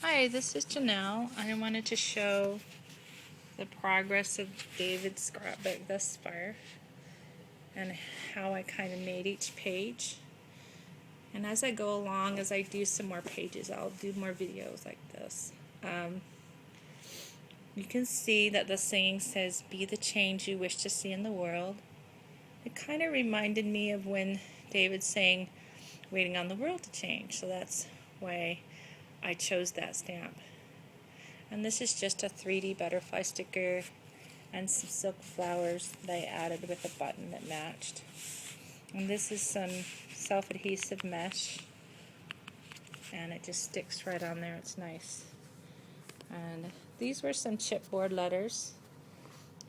Hi, this is Janelle. I wanted to show the progress of David's scrapbook thus far and how I kind of made each page. And as I go along, as I do some more pages, I'll do more videos like this. You can see that the saying says, "Be the change you wish to see in the world." It kind of reminded me of when David sang, "Waiting on the world to change." So that's why I chose that stamp. And this is just a 3D butterfly sticker and some silk flowers that I added with a button that matched. And this is some self-adhesive mesh, and it just sticks right on there. It's nice. And these were some chipboard letters,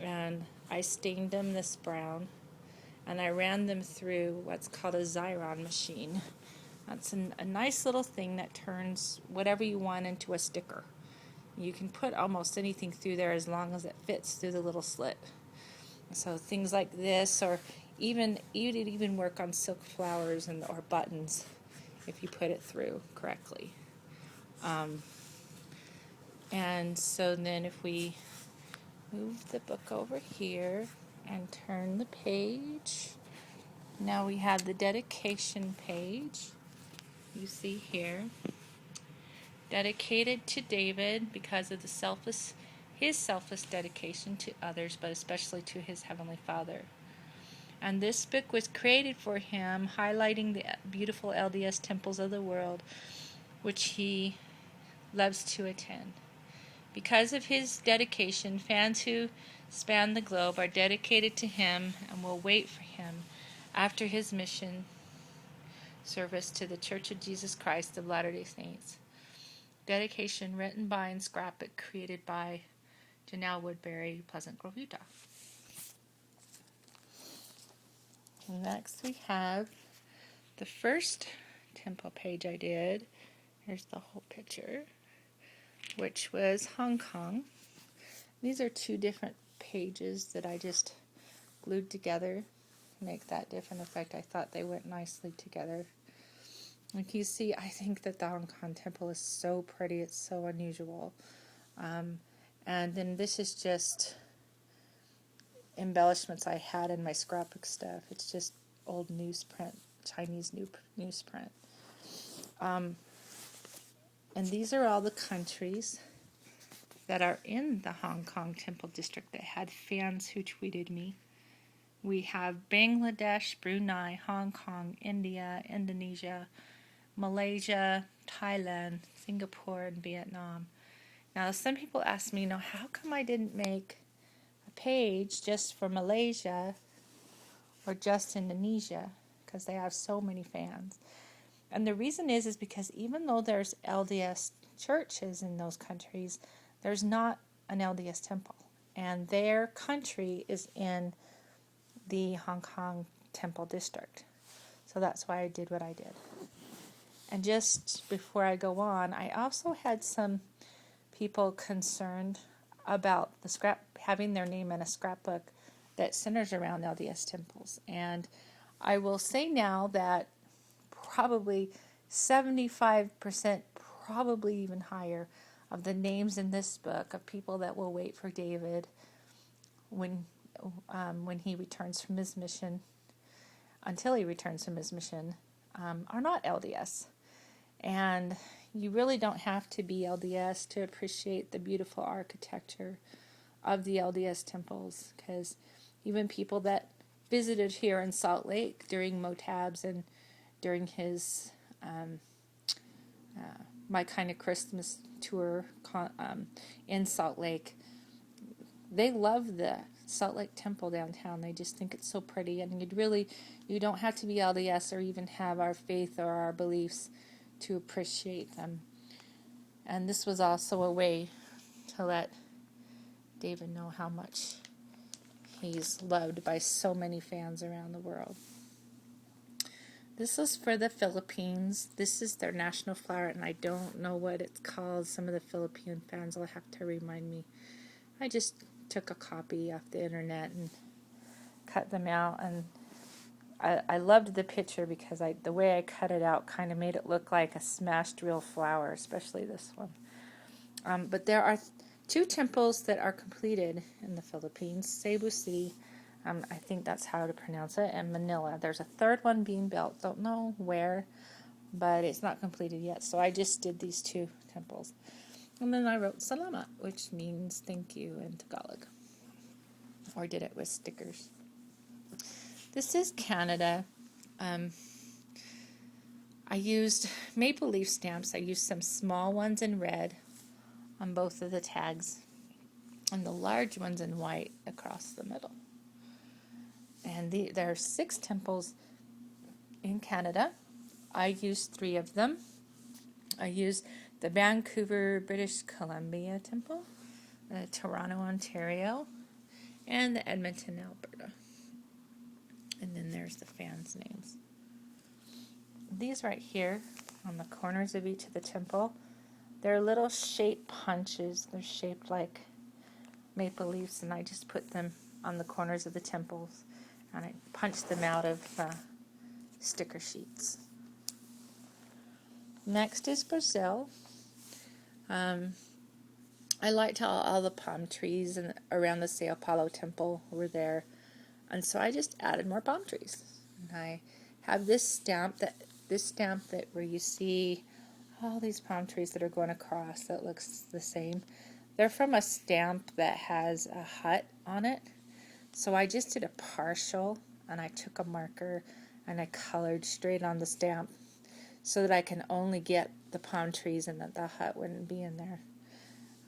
and I stained them this brown, and I ran them through what's called a Xyron machine. That's a nice little thing that turns whatever you want into a sticker. You can put almost anything through there as long as it fits through the little slit. So things like this, or even you'd even work on silk flowers or buttons if you put it through correctly. And so then if we move the book over here and turn the page, now we have the dedication page. You see here, dedicated to David because of his selfless dedication to others, but especially to his Heavenly Father. And this book was created for him, highlighting the beautiful LDS temples of the world, which he loves to attend. Because of his dedication, fans who span the globe are dedicated to him and will wait for him after his mission service to the Church of Jesus Christ of Latter-day Saints. Dedication written by and scrapbook created by Janelle Woodbury, Pleasant Grove, Utah. Next we have the first temple page I did. Here's the whole picture, which was Hong Kong. These are two different pages that I just glued together to make that different effect. I thought they went nicely together. Like you see, I think that the Hong Kong temple is so pretty. It's so unusual. And then this is just embellishments I had in my scrapbook stuff. It's just old newsprint, Chinese newsprint. And these are all the countries that are in the Hong Kong Temple District that had fans who tweeted me. We have Bangladesh, Brunei, Hong Kong, India, Indonesia, Malaysia, Thailand, Singapore, and Vietnam. Now, some people ask me, how come I didn't make a page just for Malaysia or just Indonesia? Because they have so many fans. And the reason is because even though there's LDS churches in those countries, there's not an LDS temple. And their country is in the Hong Kong Temple District. So that's why I did what I did. And just before I go on, I also had some people concerned about having their name in a scrapbook that centers around LDS temples. And I will say now that probably 75%, probably even higher, of the names in this book of people that will wait for David when he returns from his mission, until he returns from his mission, are not LDS. And you really don't have to be LDS to appreciate the beautiful architecture of the LDS temples, because even people that visited here in Salt Lake during Motab's and during his My Kind of Christmas tour in Salt Lake, they love the Salt Lake Temple downtown. They just think it's so pretty, and you don't have to be LDS or even have our faith or our beliefs to appreciate them. And this was also a way to let David know how much he's loved by so many fans around the world. This is for the Philippines. This is their national flower, and I don't know what it's called. Some of the Philippine fans will have to remind me. I just took a copy off the internet and cut them out, and I loved the picture because the way I cut it out kind of made it look like a smashed real flower, especially this one. But there are two temples that are completed in the Philippines, Cebu City, I think that's how to pronounce it, and Manila. There's a third one being built. Don't know where, but it's not completed yet. So I just did these two temples. And then I wrote Salamat, which means thank you in Tagalog. Or did it with stickers. This is Canada. I used maple leaf stamps. I used some small ones in red on both of the tags, and the large ones in white across the middle. And there are 6 temples in Canada. I used 3 of them. I used the Vancouver, British Columbia temple, Toronto, Ontario, and the Edmonton, Alberta. And then there's the fans' names. These right here on the corners of each of the temple, they're little shape punches. They're shaped like maple leaves, and I just put them on the corners of the temples, and I punched them out of sticker sheets. Next is Brazil. I liked how all the palm trees around the Sao Paulo temple were there, and so I just added more palm trees. And I have this stamp that where you see all these palm trees that are going across that looks the same. They're from a stamp that has a hut on it. So I just did a partial, and I took a marker and I colored straight on the stamp so that I can only get the palm trees and that the hut wouldn't be in there.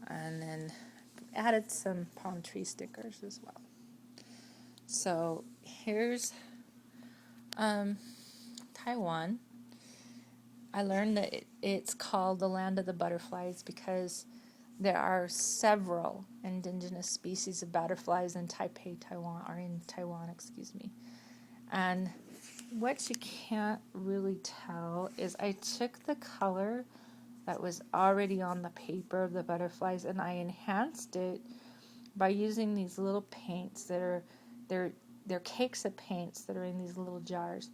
And then added some palm tree stickers as well. So here's Taiwan. I learned that it's called the land of the butterflies because there are several indigenous species of butterflies in Taiwan, excuse me. And what you can't really tell is I took the color that was already on the paper of the butterflies and I enhanced it by using these little paints that are they're cakes of paints that are in these little jars.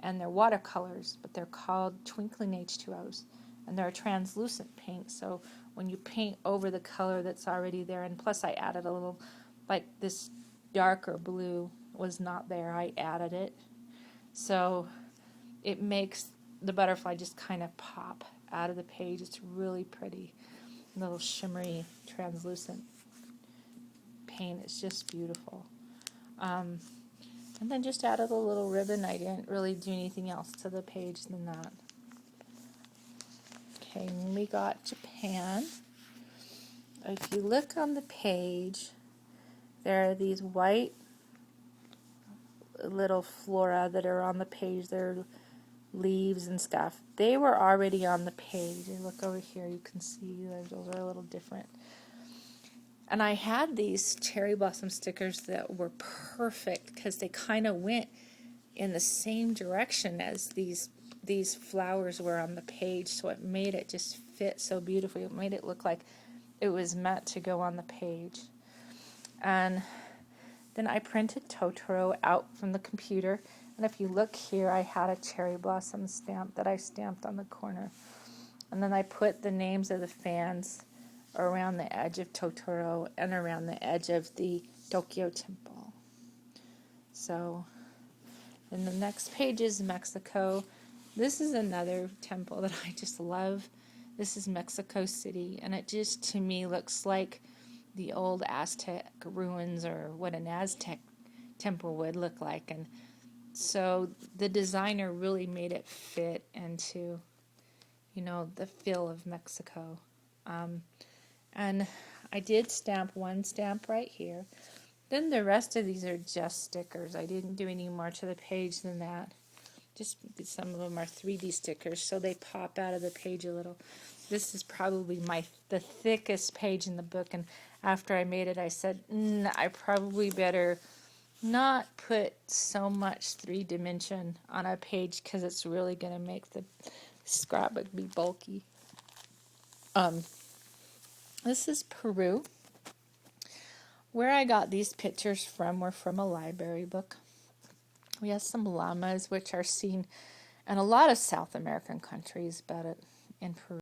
And they're watercolors, but they're called twinkling H2Os, and they're a translucent paint. So when you paint over the color that's already there, and plus I added a little, like this darker blue was not there, I added it. So it makes the butterfly just kind of pop out of the page. It's really pretty, little shimmery, translucent paint. It's just beautiful. And then just added a little ribbon. I didn't really do anything else to the page than that. Okay, and we got Japan. If you look on the page, there are these white little flora that are on the page. They're leaves and stuff. They were already on the page. And look over here, you can see those are a little different. And I had these cherry blossom stickers that were perfect because they kind of went in the same direction as these flowers were on the page, so it made it just fit so beautifully. It made it look like it was meant to go on the page. And then I printed Totoro out from the computer, and if you look here, I had a cherry blossom stamp that I stamped on the corner. And then I put the names of the fans around the edge of Totoro and around the edge of the Tokyo Temple. So, and the next page is Mexico. This is another temple that I just love. This is Mexico City, and it just, to me, looks like the old Aztec ruins or what an Aztec temple would look like. And so the designer really made it fit into, the feel of Mexico. And I did stamp one stamp right here. Then the rest of these are just stickers. I didn't do any more to the page than that. Just some of them are 3D stickers, so they pop out of the page a little. This is probably the thickest page in the book, and after I made it, I said, I probably better not put so much 3D on a page because it's really going to make the scrapbook be bulky. This is Peru. Where I got these pictures from were from a library book. We have some llamas, which are seen in a lot of South American countries, but in Peru.